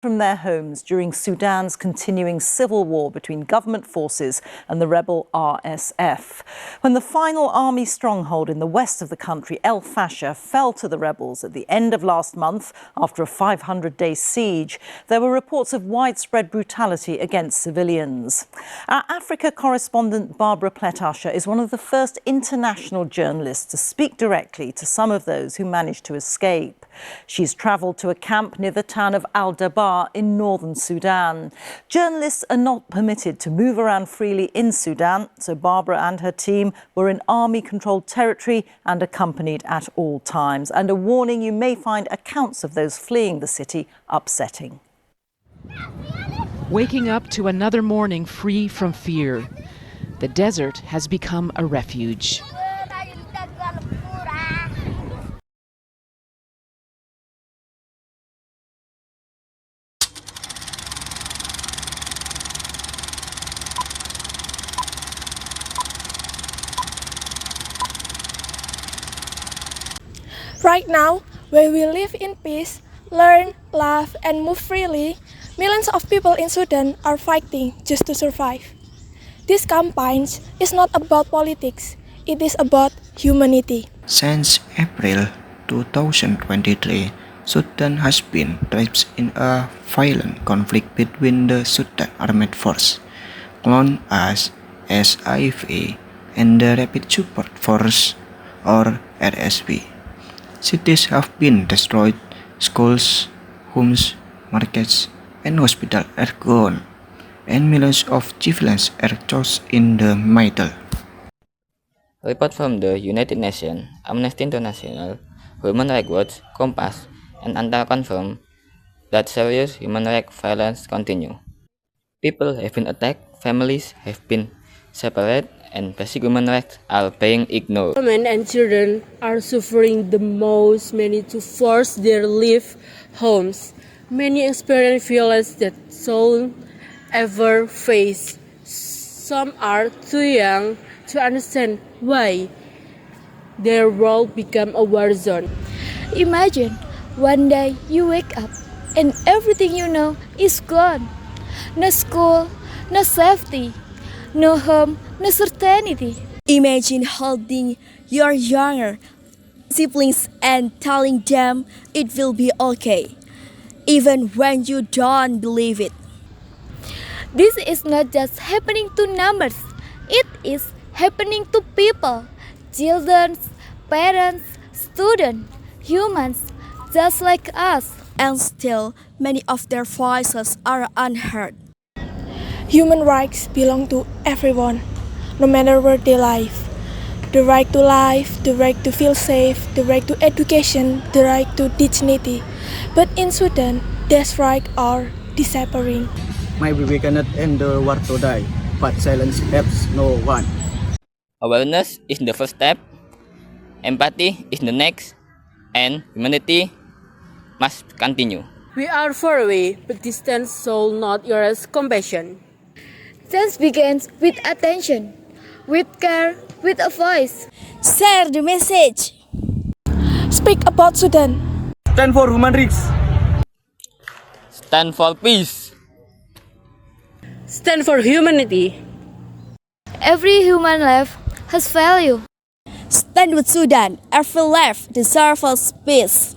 from their homes during Sudan's continuing civil war between government forces and the rebel RSF. When the final army stronghold in the west of the country, El Fasher, fell to the rebels at the end of last month after a 500-day siege, there were reports of widespread brutality against civilians. Our Africa correspondent Barbara Pletasher is one of the first international journalists to speak directly to some of those who managed to escape. She's travelled to a camp near the town of Al-Dabar in northern Sudan. Journalists are not permitted to move around freely in Sudan, so Barbara and her team were in army-controlled territory and accompanied at all times. And a warning, you may find accounts of those fleeing the city upsetting. Waking up to another morning free from fear. The desert has become a refuge. Right now, where we live in peace, learn, laugh, and move freely, millions of people in Sudan are fighting just to survive. This campaign is not about politics, it is about humanity. Since April 2023, Sudan has been trapped in a violent conflict between the Sudan Armed Force, known as SAF, and the Rapid Support Force, or RSF. Cities have been destroyed, schools, homes, markets, and hospitals are gone, and millions of civilians are caught in the middle. Report from the United Nations, Amnesty International, Human Rights Watch, Compass, and Antara confirm that serious human rights violence continue. People have been attacked, families have been separated, and basic human rights are being ignored. Women and children are suffering the most, many to force their live homes. Many experience violence that soul ever face. Some are too young to understand why their world became a war zone. Imagine one day you wake up and everything you know is gone. No school, no safety, no home, no certainty. Imagine holding your younger siblings and telling them it will be okay, even when you don't believe it. This is not just happening to numbers, it is happening to people, children, parents, students, humans, just like us. And still, many of their voices are unheard. Human rights belong to everyone, no matter where they live. The right to life, the right to feel safe, the right to education, the right to dignity. But in Sudan, these rights are disappearing. Maybe we cannot end the war today, but silence helps no one. Awareness is the first step, empathy is the next, and humanity must continue. We are far away, but distance shall not erase compassion. Change begins with attention, with care, with a voice. Share the message. Speak about Sudan. Stand for human rights. Stand for peace. Stand for humanity. Every human life has value. Stand with Sudan. Every life deserves peace.